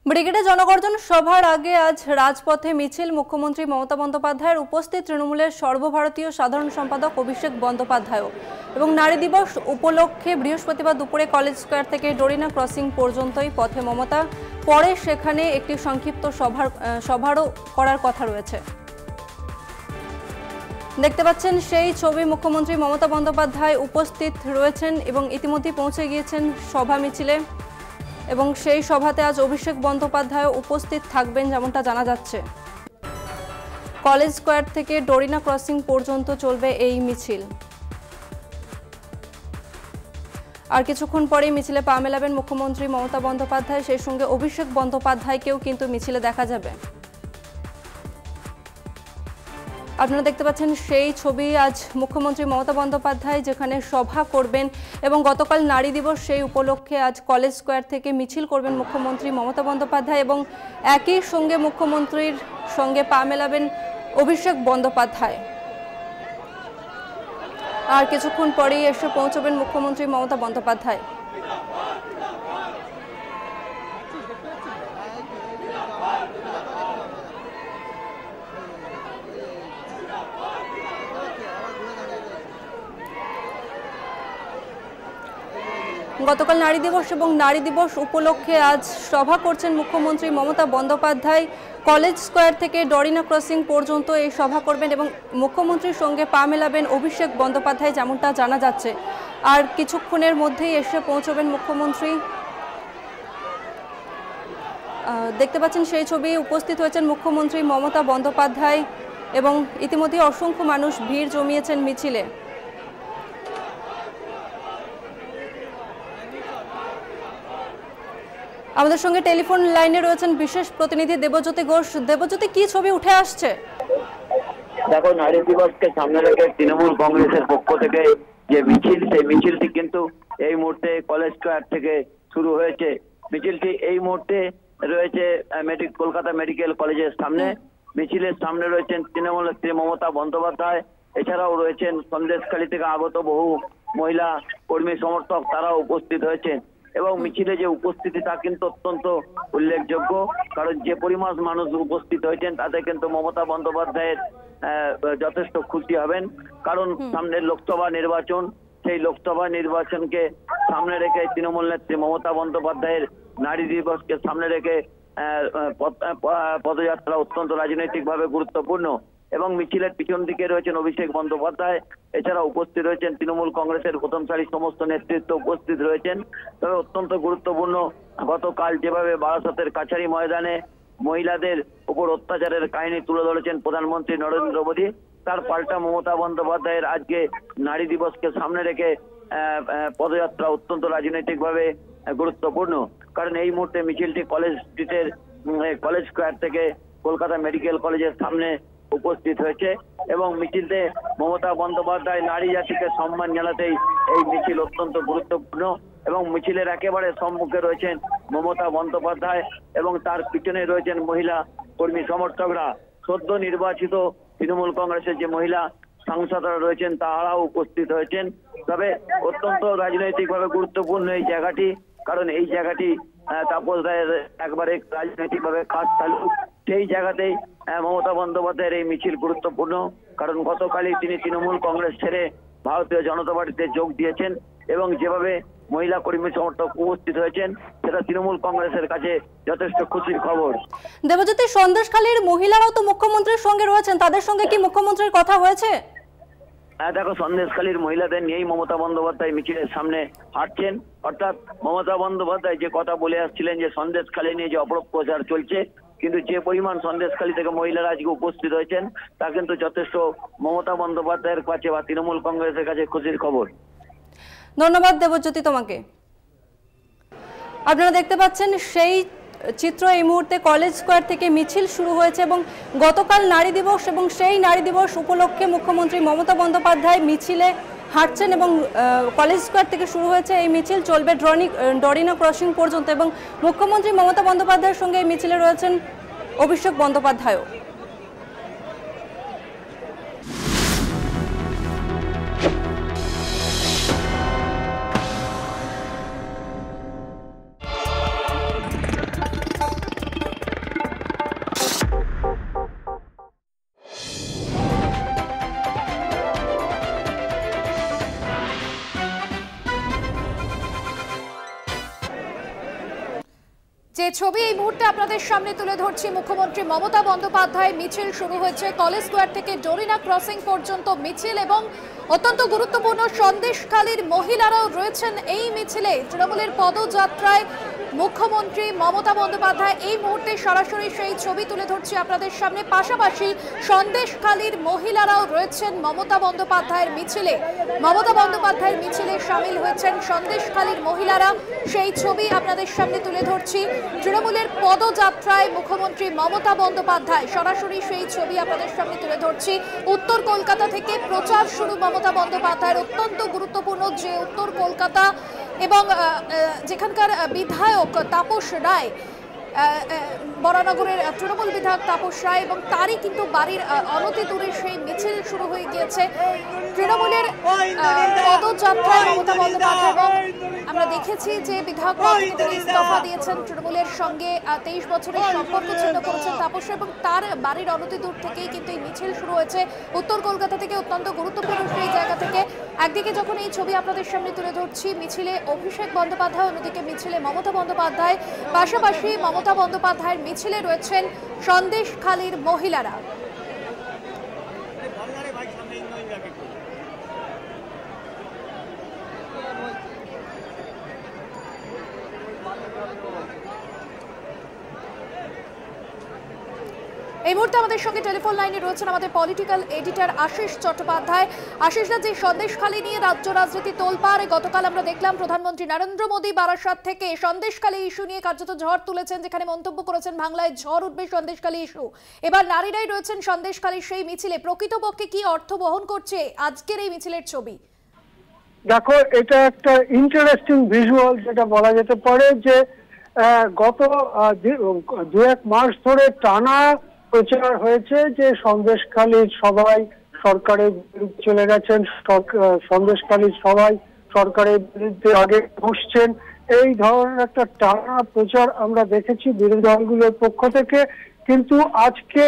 ব্রিগেডে জনগর্জন সভার আগে আজ রাজপথে মিছিল। মুখ্যমন্ত্রী মমতা বন্দ্যোপাধ্যায়ের উপস্থিত তৃণমূলের সর্বভারতীয় সাধারণ সম্পাদক অভিষেক বন্দ্যোপাধ্যায় এবং নারী দিবস উপলক্ষে বৃহস্পতিবার দুপুরে কলেজ স্কোয়ার থেকে ডোরিনা ক্রসিং পর্যন্তই পথে মমতা। পরে সেখানে একটি সংক্ষিপ্ত সভারও করার কথা রয়েছে। দেখতে পাচ্ছেন সেই ছবি। মুখ্যমন্ত্রী মমতা বন্দ্যোপাধ্যায় উপস্থিত রয়েছেন এবং ইতিমধ্যে পৌঁছে গিয়েছেন সভা মিছিলে এবং সেই সভাতে আজ অভিষেক বন্দ্যোপাধ্যায় উপস্থিত থাকবেন যেমনটা জানা যাচ্ছে। কলেজ স্কোয়ার থেকে ডোরিনা ক্রসিং পর্যন্ত চলবে এই মিছিল। আর কিছুক্ষণ পরেই মিছিলে পা মেলাবেন মুখ্যমন্ত্রী মমতা বন্দ্যোপাধ্যায়, সেই সঙ্গে অভিষেক বন্দ্যোপাধ্যায়কেও কিন্তু মিছিলে দেখা যাবে। আপনারা দেখতে পাচ্ছেন সেই ছবি। আজ মুখ্যমন্ত্রী মমতা বন্দ্যোপাধ্যায় যেখানে সভা করবেন এবং গতকাল নারী দিবস, সেই উপলক্ষে আজ কলেজ স্কোয়ার থেকে মিছিল করবেন মুখ্যমন্ত্রী মমতা বন্দ্যোপাধ্যায় এবং একই সঙ্গে মুখ্যমন্ত্রীর সঙ্গে পা মেলাবেন অভিষেক বন্দ্যোপাধ্যায়। আর কিছুক্ষণ পরেই এসে পৌঁছবেন মুখ্যমন্ত্রী মমতা বন্দ্যোপাধ্যায়। গতকাল নারী দিবস এবং নারী দিবস উপলক্ষে আজ সভা করছেন মুখ্যমন্ত্রী মমতা বন্দ্যোপাধ্যায়। কলেজ স্কোয়ার থেকে ডোরিনা ক্রসিং পর্যন্ত এই সভা করবেন এবং মুখ্যমন্ত্রীর সঙ্গে পা মেলাবেন অভিষেক বন্দ্যোপাধ্যায় যেমনটা জানা যাচ্ছে। আর কিছুক্ষণের মধ্যেই এসে পৌঁছবেন মুখ্যমন্ত্রী। দেখতে পাচ্ছেন সেই ছবি। উপস্থিত হয়েছেন মুখ্যমন্ত্রী মমতা বন্দ্যোপাধ্যায় এবং ইতিমধ্যে অসংখ্য মানুষ ভিড় জমিয়েছেন মিছিলে। আমাদের সঙ্গে টেলিফোন লাইনে রয়েছেন বিশেষ প্রতিনিধি দেবজ্যোতি ঘোষ। দেবজ্যোতি, কি ছবি উঠে আসছে? দেখো, নারী দিবসকে সামনে রেখে তৃণমূল কংগ্রেসের পক্ষ থেকে যে মিছিল, সেই মিছিলটি কিন্তু এই মুহূর্তে কলেজ স্কোয়ার থেকে শুরু হয়েছে। মিছিলটি এই মুহূর্তে রয়েছে কলকাতা মেডিকেল কলেজের সামনে। মিছিলের সামনে রয়েছেন তৃণমূল নেত্রী মমতা বন্দ্যোপাধ্যায়, এছাড়াও রয়েছেন সন্দেশখালী থেকে আগত বহু মহিলা কর্মী সমর্থক, তারাও উপস্থিত হয়েছেন। এবং মিছিলে যে উপস্থিতি তা কিন্তু অত্যন্ত উল্লেখযোগ্য, কারণ যে পরিমাণ মানুষ উপস্থিত হয়েছেন তাতে কিন্তু মমতা বন্দ্যোপাধ্যায়ের যথেষ্ট খুশি হবেন। কারণ সামনে লোকসভা নির্বাচন, সেই লোকসভা নির্বাচনকে সামনে রেখে তৃণমূল নেত্রী মমতা বন্দ্যোপাধ্যায়ের নারী দিবসকে সামনে রেখে পদযাত্রা অত্যন্ত রাজনৈতিকভাবে গুরুত্বপূর্ণ। এবং মিছিলের পিছন দিকে রয়েছেন অভিষেক বন্দ্যোপাধ্যায়, এছাড়া উপস্থিত রয়েছেন তৃণমূল কংগ্রেসের প্রথম সারির সমস্ত নেতৃত্ব উপস্থিত রয়েছেন। তবে অত্যন্ত গুরুত্বপূর্ণ, গতকাল যেভাবে বারাসতের কাছারি ময়দানে মহিলাদের উপর অত্যাচারের কাহিনী তুলে ধরেছেন প্রধানমন্ত্রী নরেন্দ্র মোদী, তার পাল্টা মমতা বন্দ্যোপাধ্যায়ের আজকে নারী দিবসকে সামনে রেখে পদযাত্রা অত্যন্ত রাজনৈতিকভাবে গুরুত্বপূর্ণ। কারণ এই মুহূর্তে মিছিলটি কলেজ স্কোয়ার থেকে কলকাতা মেডিকেল কলেজের সামনে উপস্থিত হয়েছে এবং মিছিলতে মমতা বন্দ্যোপাধ্যায় নারী জাতিকে সম্মান জানাতেই এই মিছিল অত্যন্ত গুরুত্বপূর্ণ। এবং মিছিলের একেবারে সম্মুখে রয়েছেন মমতা বন্দ্যোপাধ্যায় এবং তার পিছনে রয়েছেন মহিলা কর্মী সমর্থকরা। সদ্য নির্বাচিত তৃণমূল কংগ্রেসের যে মহিলা সাংসদরা রয়েছেন তারাও উপস্থিত হয়েছেন। তবে অত্যন্ত রাজনৈতিকভাবে গুরুত্বপূর্ণ এই জায়গাটি, কারণ এই জায়গাটি তাপস রায়ের একবারে রাজনৈতিকভাবে কাজ চালু। সেই জায়গাতেই মমতা বন্দ্যোপাধ্যায়ের এই মিছিল গুরুত্বপূর্ণ, কারণ গতকালই তিনি তৃণমূল কংগ্রেস ছেড়ে ভারতীয় জনতা পার্টিতে যোগ দিয়েছেন এবং যেভাবে মহিলা কর্মী সমর্থক উপস্থিত হয়েছেন সেটা তৃণমূল কংগ্রেসের কাছে যথেষ্ট খুশির খবর। দেবজ্যোতি, সন্দেশখালীর মহিলারাও তো মুখ্যমন্ত্রীর সঙ্গে রয়েছেন, তাদের সঙ্গে কি মুখ্যমন্ত্রীর কথা হয়েছে? দেখো, সন্দেশখালীর মহিলাদের নিয়েই মমতা বন্দ্যোপাধ্যায় মিছিলের সামনে হাঁটছেন। অর্থাৎ মমতা বন্দ্যোপাধ্যায় যে কথা বলে আসছিলেন যে সন্দেশখালী নিয়ে যে অপপ্রচার চলছে, কিন্তু যে পরিমাণ সন্দেশখালী থেকে মহিলারা আজকে উপস্থিত হয়েছেন তা কিন্তু যথেষ্ট মমতা বন্দ্যোপাধ্যায়ের কাছে বা তৃণমূল কংগ্রেসের কাছে খুশির খবর। ধন্যবাদ দেবজ্যোতি তোমাকে। আপনারা দেখতে পাচ্ছেন সেই চিত্র। এই মুহূর্তে কলেজ স্কোয়ার থেকে মিছিল শুরু হয়েছে এবং গতকাল নারী দিবস এবং সেই নারী দিবস উপলক্ষে মুখ্যমন্ত্রী মমতা বন্দ্যোপাধ্যায় মিছিলে হাঁটছেন এবং কলেজ স্কোয়ার থেকে শুরু হয়েছে এই মিছিল, চলবে ডোরিনা ক্রসিং পর্যন্ত এবং মুখ্যমন্ত্রী মমতা বন্দ্যোপাধ্যায়ের সঙ্গে এই মিছিলে রয়েছেন অভিষেক বন্দ্যোপাধ্যায়ও। যে ছবি এই মুহূর্তে আপনাদের সামনে তুলে ধরছি, মুখ্যমন্ত্রী মমতা বন্দ্যোপাধ্যায় মিছিল শুরু হয়েছে কলেজ স্কোয়ার থেকে ডোরিনা ক্রসিং পর্যন্ত মিছিল, এবং অত্যন্ত গুরুত্বপূর্ণ সন্দেশখালীর মহিলারাও রয়েছেন এই মিছিলে। তৃণমূলের পদযাত্রায় মুখ্যমন্ত্রী মমতা বন্দ্যোপাধ্যায় এই মুহূর্তে সরাসরি সেই ছবি তুলে ধরছি আপনাদের সামনে। পাশাপাশি সন্দেশখালীর মহিলারাও রয়েছেন মমতা বন্দ্যোপাধ্যায়ের মিছিলে। মমতা বন্দ্যোপাধ্যায়ের মিছিলে সামিল হয়েছেন সন্দেশখালীর মহিলারা, সেই ছবি আপনাদের সামনে তুলে ধরছি। তৃণমূলের পদযাত্রায় মুখ্যমন্ত্রী মমতা বন্দ্যোপাধ্যায়, সরাসরি সেই ছবি আপনাদের সামনে তুলে ধরছি। উত্তর কলকাতা থেকে প্রচার শুরু মমতা বন্দ্যোপাধ্যায়ের। অত্যন্ত গুরুত্বপূর্ণ যে উত্তর কলকাতা এবং যেখানকার বিধায়ক তাপস রায়, বরানগরের তৃণমূল বিধায়ক তাপস রায়, এবং তারই কিন্তু বাড়ির অনতি দূরে সেই মিছিল শুরু হয়ে গিয়েছে। তৃণমূলের পদযাত্রায় মমতা বন্দ্যোপাধ্যায়, এবং আমরা দেখেছি যে বিধায়ক তিনি ইস্তফা দিয়েছেন, তৃণমূলের সঙ্গে 23 বছরের সম্পর্ক ছিন্ন করেছেন তাপস রায়, এবং তার বাড়ির অনতি দূর থেকেই কিন্তু এই মিছিল শুরু হয়েছে উত্তর কলকাতা থেকে। অত্যন্ত গুরুত্বপূর্ণ সেই জায়গা থেকে একদিকে যখন এই ছবি আপনাদের সামনে তুলে ধরছি, মিছিলে অভিষেক বন্দ্যোপাধ্যায়, অন্যদিকে মিছিলে মমতা বন্দ্যোপাধ্যায়, পাশাপাশি মমতা বন্দ্যোপাধ্যায়ের মিছিলে রয়েছেন সন্দেশখালীর মহিলারা। এই মুহূর্তে আমাদের সঙ্গে টেলিফোন লাইনে রয়েছেন আমাদের পলিটিক্যাল এডিটর আশিস চট্টোপাধ্যায়। আশিসদা, যে সন্দেশখালী নিয়ে রাজ্য রাজনীতি তোলপাড়, গতকাল আমরা দেখলাম প্রধানমন্ত্রী নরেন্দ্র মোদী বারাসাত থেকে সন্দেশখালী ইস্যু নিয়ে কার্যত ঝড় তুলেছেন, যেখানে মন্তব্য করেছেন বাংলায় ঝড় উঠবে সন্দেশখালী ইস্যু। এবার নারীরাই রয়েছেন সন্দেশখালীর সেই মিছিলে। প্রকৃতপক্ষে কি অর্থ বহন করছে আজকের এই মিছিলের ছবি? দেখো, এটা একটা ইন্টারেস্টিং ভিজুয়াল যেটা বলা যেতে পারে, যে গত 2-1 মাস ধরে টানা প্রচার হয়েছে যে সন্দেশখালীর সবাই সরকারের বিরুদ্ধে চলে গেছেন, সন্দেশখালীর সবাই সরকারের বিরুদ্ধে আগে বসছেন। এই ধরনের একটা টানা প্রচার আমরা দেখেছি বিরোধী দলগুলোর পক্ষ থেকে। কিন্তু আজকে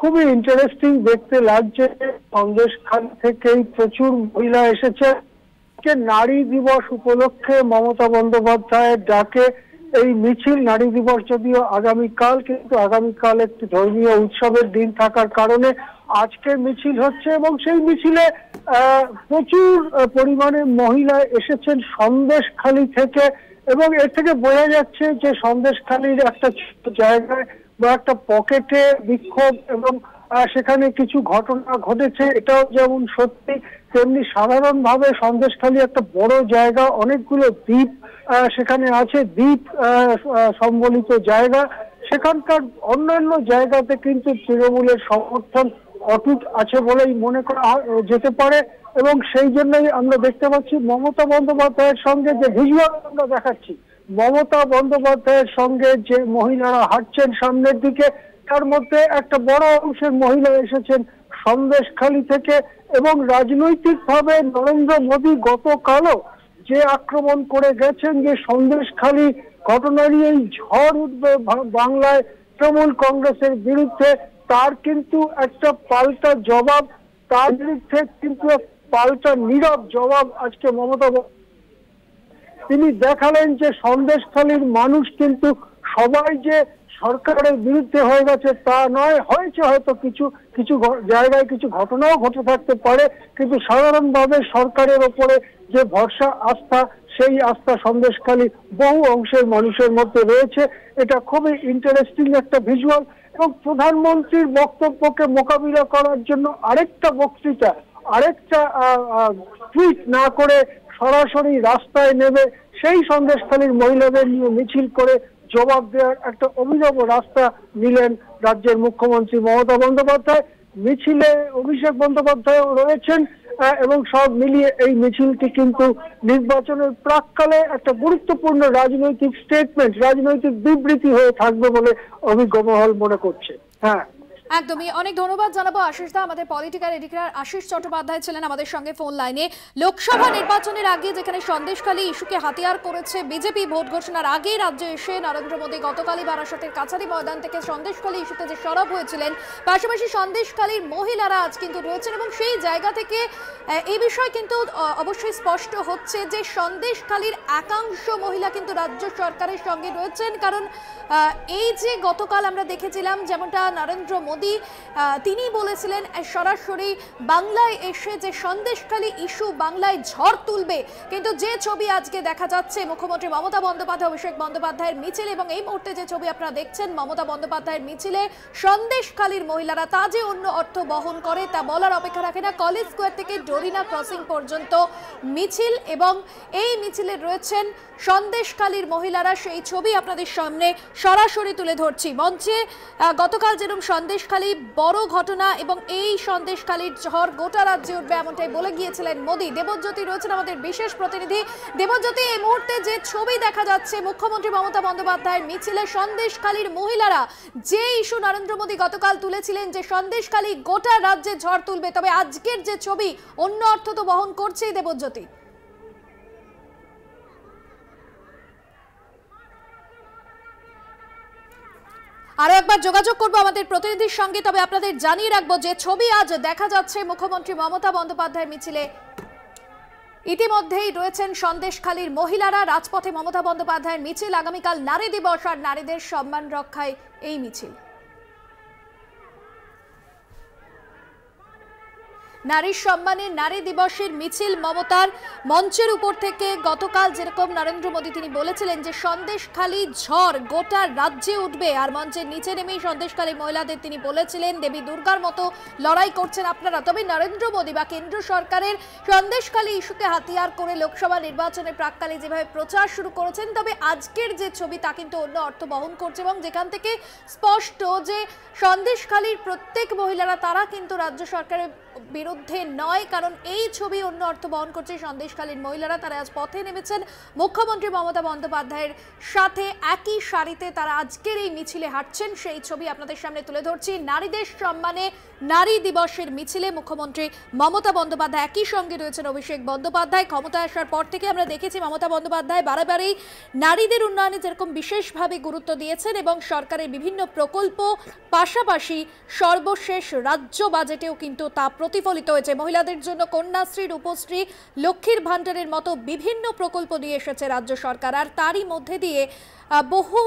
খুবই ইন্টারেস্টিং দেখতে লাগছে, সন্দেশখালী থেকেই প্রচুর মহিলা এসেছে। নারী দিবস উপলক্ষে মমতা বন্দ্যোপাধ্যায়ের ডাকে এই মিছিল, নারী দিবস যদিও আগামীকাল, কিন্তু আগামীকাল একটি ধর্মীয় উৎসবের দিন থাকার কারণে আজকে মিছিল হচ্ছে, এবং সেই মিছিলে প্রচুর পরিমাণে মহিলা এসেছেন সন্দেশখালী থেকে। এবং এর থেকে বোঝা যাচ্ছে যে সন্দেশখালীর একটা জায়গায় বা একটা পকেটে বিক্ষোভ এবং সেখানে কিছু ঘটনা ঘটেছে, এটাও যেমন সত্যি, তেমনি সাধারণভাবে সন্দেশখালী একটা বড় জায়গা, অনেকগুলো দ্বীপ সেখানে আছে, দ্বীপ সম্বলিত জায়গা। সেখানকার অন্যান্য জায়গাতে কিন্তু তৃণমূলের সমর্থন অটুট আছে বলেই মনে করা যেতে পারে। এবং সেই জন্যই আমরা দেখতে পাচ্ছি মমতা বন্দ্যোপাধ্যায়ের সঙ্গে যে ভিজুয়াল আমরা দেখাচ্ছি, মমতা বন্দ্যোপাধ্যায়ের সঙ্গে যে মহিলারা হাঁটছেন সামনের দিকে, তার মধ্যে একটা বড় অংশের মহিলা এসেছেন সন্দেশখালী থেকে। এবং রাজনৈতিকভাবে নরেন্দ্র মোদী গতকালও যে আক্রমণ করে গেছেন যে সন্দেশখালী ঘটনা নিয়ে ঝড় উঠবে বাংলায় তৃণমূল কংগ্রেসের বিরুদ্ধে, তার কিন্তু একটা পাল্টা জবাব, তার বিরুদ্ধে কিন্তু পাল্টা নীরব জবাব আজকে মমতা তিনি দেখালেন যে সন্দেশখালীর মানুষ কিন্তু সবাই যে সরকারের বিরুদ্ধে হয়ে গেছে তা নয়, হয়েছে হয়তো কিছু কিছু জায়গায় কিছু ঘটনাও ঘটে থাকতে পারে, কিন্তু সাধারণভাবে সরকারের ওপরে যে ভরসা, আস্থা, সেই আস্থা সন্দেশখালী বহু অংশের মানুষের মধ্যে রয়েছে। এটা খুবই ইন্টারেস্টিং একটা ভিজুয়াল। এবং প্রধানমন্ত্রীর বক্তব্যকে মোকাবিলা করার জন্য আরেকটা বক্তৃতা, আরেকটা টুইট না করে সরাসরি রাস্তায় নেমে সেই সন্দেশখালীর মহিলাদের নিয়ে মিছিল করে জবাব দেওয়ার একটা অভিনব রাস্তা নিলেন রাজ্যের মুখ্যমন্ত্রী মমতা বন্দ্যোপাধ্যায়। মিছিলে অভিষেক বন্দ্যোপাধ্যায়ও রয়েছেন, এবং সব মিলিয়ে এই মিছিলটি কিন্তু নির্বাচনের প্রাক্কালে একটা গুরুত্বপূর্ণ রাজনৈতিক স্টেটমেন্ট, রাজনৈতিক বিবৃতি হয়ে থাকবে বলে অভিজ্ঞ মহল মনে করছে। হ্যাঁ, একদমই, অনেক ধন্যবাদ জানাবো আশিস দা। আমাদের পলিটিক্যাল এডিটর আশিস চট্টোপাধ্যায় ছিলেন আমাদের সঙ্গে ফোন লাইনে। লোকসভা নির্বাচনের আগে যেখানে সন্দেশখালী ইস্যুকে হাতিয়ার করেছে বিজেপি, ভোট ঘোষণার আগে রাজ্যে এসে নরেন্দ্র মোদী গতকালই বারাসতের কাছারি ময়দান থেকে সন্দেশখালী ইস্যুতে যে সরব হয়েছিলেন, পাশাপাশি সন্দেশখালীর মহিলারা আজ কিন্তু রয়েছেন এবং সেই জায়গা থেকে এই বিষয় কিন্তু অবশ্যই স্পষ্ট হচ্ছে যে সন্দেশখালীর একাংশ মহিলা কিন্তু রাজ্য সরকারের সঙ্গে রয়েছেন। কারণ এই যে গতকাল আমরা দেখেছিলাম যেমনটা নরেন্দ্র মোদী তিনি বলেছিলেন সরাসরি বাংলায় এসে যে সন্দেশখালী ইস্যু বাংলায় ঝড় তুলবে, কিন্তু যে ছবি আজকে দেখা যাচ্ছে মুখ্যমন্ত্রী মমতা বন্দ্যোপাধ্যায়, অভিষেক বন্দ্যোপাধ্যায়ের মিছিল এবং এই মুহূর্তে যে ছবি আপনারা দেখছেন মমতা বন্দ্যোপাধ্যায়ের মিছিলে সন্দেশখালীর মহিলারা তা যে অন্য অর্থ বহন করে তা বলার অপেক্ষা রাখে না। কলেজ স্কোয়ার থেকে ডোরিনা ক্রসিং পর্যন্ত মিছিল এবং এই মিছিলে রয়েছেন সন্দেশখালীর মহিলারা, সেই ছবি আপনাদের সামনে সরাসরি তুলে ধরছি। মঞ্চে গতকাল যেরকম সন্দেশখালী বড় ঘটনা এবং এই সন্দেশখালীর ঝড় গোটা রাজ্যে উঠবে এমনটাই বলে গিয়েছিলেন মোদী। দেবজ্যোতি রয়েছেন আমাদের বিশেষ প্রতিনিধি। দেবজ্যোতি, এই মুহূর্তে যে ছবি দেখা যাচ্ছে মুখ্যমন্ত্রী মমতা বন্দ্যোপাধ্যায়ের মিছিলে সন্দেশখালীর মহিলারা, যে ইস্যু নরেন্দ্র মোদী গতকাল তুলেছিলেন যে সন্দেশখালী গোটা রাজ্যে ঝড় তুলবে, তবে আজকের যে ছবি অন্য অর্থ তো বহন করছেই। দেবজ্যোতি, আরো একবার যোগাযোগ করবো আমাদের প্রতিনিধির সঙ্গে, তবে আপনাদের জানিয়ে রাখবো যে ছবি আজ দেখা যাচ্ছে মুখ্যমন্ত্রী মমতা বন্দ্যোপাধ্যায়ের মিছিলে ইতিমধ্যেই রয়েছেন সন্দেশখালীর মহিলারা। রাজপথে মমতা বন্দ্যোপাধ্যায়ের মিছিল, আগামীকাল নারী দিবস আর নারীদের সম্মান রক্ষায় এই মিছিল। নারীর সম্মানে নারী দিবসের মিছিল মমতার মঞ্চের উপর থেকে গতকাল যেরকম নরেন্দ্র মোদী তিনি বলেছিলেন যে সন্দেশখালী ঝড় গোটা রাজ্যে উঠবে, আর মঞ্চের নিচে নেমেই সন্দেশখালীর মহিলাদের তিনি বলেছিলেন দেবী দুর্গার মতো লড়াই করছেন আপনারা। তবে নরেন্দ্র মোদী বা কেন্দ্র সরকারের সন্দেশখালী ইস্যুকে হাতিয়ার করে লোকসভা নির্বাচনের প্রাক্কালে যেভাবে প্রচার শুরু করেছেন, তবে আজকের যে ছবি তা কিন্তু অন্য অর্থ বহন করছে এবং যেখান থেকে স্পষ্ট যে সন্দেশখালীর প্রত্যেক মহিলারা তারা কিন্তু রাজ্য সরকারের বিরুদ্ধে নয়, কারণ এই ছবি অন্য অর্থ বহন করছে। সন্দেশখালীর মহিলারা তারা আজ পথে নেমেছেন মুখ্যমন্ত্রী মমতা বন্দ্যোপাধ্যায়ের সাথে একই সারিতে তারা আজকের এই মিছিলে হাঁটছেন, সেই ছবি আপনাদের সামনে তুলে ধরছি। নারীদের সম্মানে নারী দিবসের মিছিলে মুখ্যমন্ত্রী মমতা বন্দ্যোপাধ্যায়, একই সঙ্গে রয়েছেন অভিষেক বন্দ্যোপাধ্যায়। ক্ষমতায় আসার পর থেকে আমরা দেখেছি মমতা বন্দ্যোপাধ্যায় বারবারই নারীদের উন্নয়নে যেরকম বিশেষভাবে গুরুত্ব দিয়েছেন এবং সরকারের বিভিন্ন প্রকল্প পাশাপাশি সর্বশেষ রাজ্য বাজেটেও কিন্তু তা প্রতিফলিত হয়েছে। মহিলাদের জন্য কন্যাশ্রী, রূপশ্রী, লক্ষ্মীর ভাণ্ডারের মতো বিভিন্ন প্রকল্প দিয়ে এসেছে রাজ্য সরকার, আর তারই মধ্যে দিয়ে বহু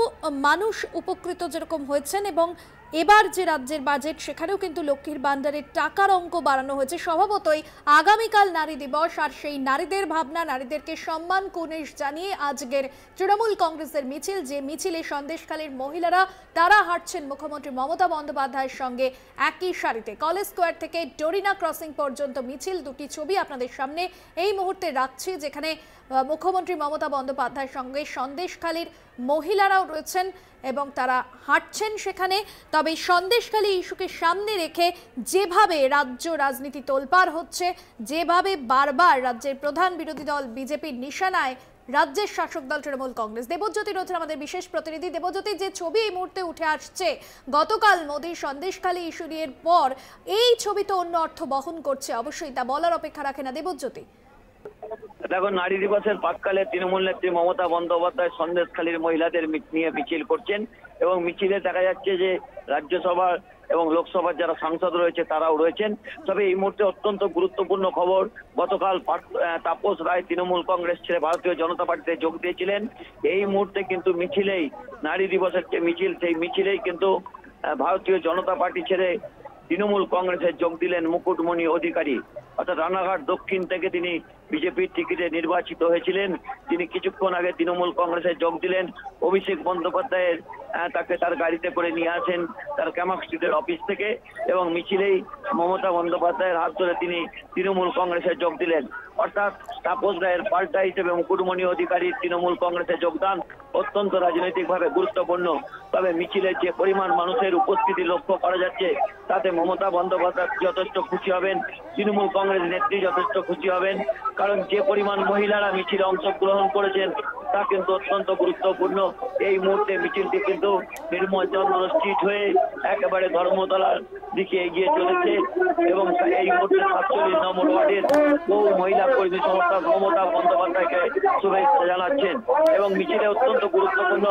মানুষ উপকৃত যেরকম হয়েছেন এবং এবার যে রাজ্যের বাজেট সেখানেও কিন্তু লক্ষ্মীর ভাণ্ডারের টাকার অঙ্ক বাড়ানো হয়েছে। স্বভাবতই আগামীকাল নারী দিবস, আর সেই নারীদের ভাবনা, নারীদেরকে সম্মান কুর্নিশ জানিয়ে আজকের তৃণমূল কংগ্রেসের মিছিল, যে মিছিলে সন্দেশখালীর মহিলারা তারা হাঁটছেন মুখ্যমন্ত্রী মমতা বন্দ্যোপাধ্যায়ের সঙ্গে একই সারিতে। কলেজ স্কোয়ার থেকে ডোরিনা ক্রসিং পর্যন্ত মিছিল, দুটি ছবি আপনাদের সামনে এই মুহূর্তে রাখছি, যেখানে মুখ্যমন্ত্রী মমতা বন্দ্যোপাধ্যায়ের সঙ্গে সন্দেশখালীর মহিলারাও রয়েছেন এবং তারা হাঁটছেন সেখানে। তবে সন্দেশখালী ইস্যুকে সামনে রেখে যেভাবে রাজ্য রাজনীতি তোলপাড় হচ্ছে, যেভাবে বারবার রাজ্যের প্রধান বিরোধী দল বিজেপির নিশানায় রাজ্যের শাসক দল তৃণমূল কংগ্রেস। দেবজ্যোতি রয়েছেন আমাদের বিশেষ প্রতিনিধি। দেবজ্যোতি, যে ছবি এই মুহূর্তে উঠে আসছে গতকাল মোদীর সন্দেশখালী ইস্যুর পর, এই ছবি তো অন্য অর্থ বহন করছে, অবশ্যই তা বলার অপেক্ষা রাখে না। দেবজ্যোতি, দেখো, নারী দিবসের প্রাক্কালে তৃণমূল নেত্রী মমতা বন্দ্যোপাধ্যায় সন্দেশখালীর মহিলাদের নিয়ে মিছিল করছেন এবং মিছিলে দেখা যাচ্ছে যে রাজ্যসভার এবং লোকসভার যারা সাংসদ রয়েছে তারাও রয়েছেন। তবে এই মুহূর্তে অত্যন্ত গুরুত্বপূর্ণ খবর, গতকাল তাপস রায় তৃণমূল কংগ্রেস ছেড়ে ভারতীয় জনতা পার্টিতে যোগ দিয়েছিলেন। এই মুহূর্তে কিন্তু মিছিলেই নারী দিবসের যে মিছিল, সেই মিছিলেই কিন্তু ভারতীয় জনতা পার্টি ছেড়ে তৃণমূল কংগ্রেসে যোগ দিলেন মুকুটমণি অধিকারী। অর্থাৎ রানাঘাট দক্ষিণ থেকে তিনি বিজেপির টিকিটে নির্বাচিত হয়েছিলেন। তিনি কিছুক্ষণ আগে তৃণমূল কংগ্রেসে যোগ দিলেন। অভিষেক বন্দ্যোপাধ্যায়ের তাকে তার গাড়িতে করে নিয়ে আসেন তার ক্যামাক স্ট্রিটের অফিস থেকে এবং মিছিলেই মমতা বন্দ্যোপাধ্যায়ের হাত ধরে তিনি তৃণমূল কংগ্রেসে যোগ দিলেন। অর্থাৎ তাপস রায়ের পাল্টা হিসেবে মুকুটমণি অধিকারীর তৃণমূল কংগ্রেসে যোগদান অত্যন্ত রাজনৈতিকভাবে গুরুত্বপূর্ণ। তবে মিছিলের যে পরিমাণ মানুষের উপস্থিতি লক্ষ্য করা যাচ্ছে তাতে মমতা বন্দ্যোপাধ্যায় যথেষ্ট খুশি হবেন, তৃণমূল কংগ্রেস নেত্রী যথেষ্ট খুশি হবেন, কারণ যে পরিমাণ মহিলারা মিছিলে অংশগ্রহণ করেছেন তা কিন্তু অত্যন্ত গুরুত্বপূর্ণ। এই মুহূর্তে মিছিলটি কিন্তু নির্মল চন্দ্র স্ট্রিট হয়ে একেবারে ধর্মতলার দিকে এগিয়ে চলেছে এবং এই মুহূর্তে 47 নম্বর ওয়ার্ডের বহু মহিলা কর্মী সমর্থক মমতা বন্দ্যোপাধ্যায়কে শুভেচ্ছা জানাচ্ছেন এবং মিছিলে অত্যন্ত গুরুত্বপূর্ণ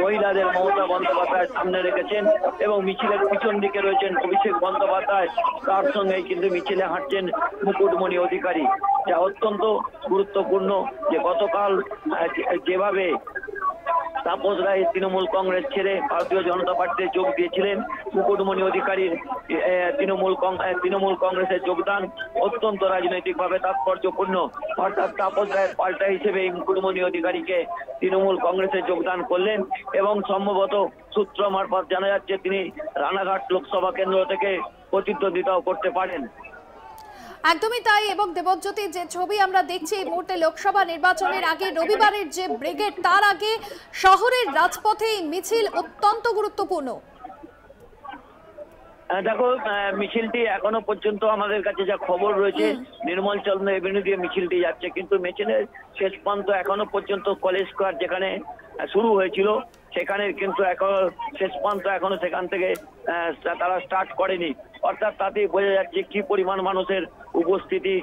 মহিলাদের মমতা বন্দ্যোপাধ্যায় সামনে রেখেছেন এবং মিছিলের পিছন দিকে রয়েছেন অভিষেক বন্দ্যোপাধ্যায়, তার সঙ্গেই কিন্তু মিছিলে হাঁটছেন মুকুটমণি অধিকারী। যা অত্যন্ত গুরুত্বপূর্ণ যে গতকাল যেভাবে তাপস রায় তৃণমূল কংগ্রেস ছেড়ে ভারতীয় জনতা পার্টিতে যোগ দিয়েছিলেন, মুকুটমণি অধিকারীর তৃণমূল কংগ্রেসের যোগদান অত্যন্ত রাজনৈতিকভাবে তাৎপর্যপূর্ণ। অর্থাৎ তাপস রায়ের পাল্টা হিসেবে এই মুকুটমণি অধিকারীকে তৃণমূল কংগ্রেসে যোগদান করলেন এবং সম্ভবত সূত্র মারফত জানা যাচ্ছে তিনি রানাঘাট লোকসভা কেন্দ্র থেকে প্রতিদ্বন্দ্বিতাও করতে পারেন। একদমই তাই। এবং দেবজ্যোতি, যে ছবি আমরা দেখছি এই মুহূর্তে লোকসভা নির্বাচনের আগে রবিবারের যে ব্রিগেড, তার আগে শহরের রাজপথে এই মিছিল অত্যন্ত গুরুত্বপূর্ণ। দেখো, মিছিলটি এখনো পর্যন্ত আমাদের কাছে যা খবর রয়েছে নির্মল চন্দ্র এভিনিউ দিয়ে মিছিলটি যাচ্ছে, কিন্তু মিছিলের শেষ প্রান্ত এখনো পর্যন্ত কলেজ স্কোয়ার যেখানে শুরু হয়েছিল সেখানে কিন্তু এখন শেষ প্রান্ত এখনো সেখান থেকে তারা স্টার্ট করেনি। অর্থাৎ তাতেই বোঝা যাচ্ছে কি পরিমাণ মানুষের উপস্থিতি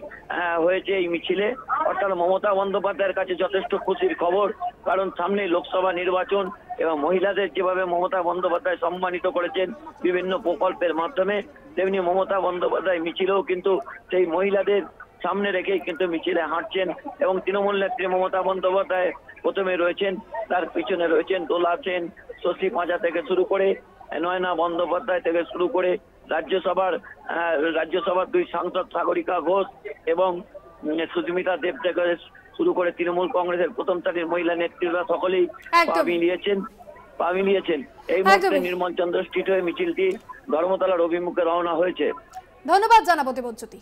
হয়েছে এই মিছিলে। অর্থাৎ মমতা বন্দ্যোপাধ্যায়ের কাছে যথেষ্ট খুশির খবর, কারণ সামনে লোকসভা নির্বাচন এবং মহিলাদের যেভাবে মমতা বন্দ্যোপাধ্যায় সম্মানিত করেছেন বিভিন্ন প্রকল্পের মাধ্যমে, তেমনি মমতা বন্দ্যোপাধ্যায় মিছিলেও কিন্তু সেই মহিলাদের সামনে রেখেই কিন্তু মিছিলে হাঁটছেন এবং তৃণমূল নেত্রী মমতা বন্দ্যোপাধ্যায় প্রথমে রয়েছেন, তার পিছনে রয়েছেন দোলা সেন, শশী পাঁজা থেকে শুরু করে নয়না বন্দ্যোপাধ্যায় থেকে শুরু করে রাজ্যসভার 2 সাংসদ সাগরিকা ঘোষ এবং সুস্মিতা দেব থেকে শুরু করে তৃণমূল কংগ্রেসের প্রথম সারির মহিলা নেত্রীরা সকলেই পা মিলিয়েছেন। এই মুহূর্তে নির্মল চন্দ্র স্ট্রিট হয়ে মিছিলটি ধর্মতলার অভিমুখে রওনা হয়েছে। ধন্যবাদ জানাবো দেবজ্যোতি।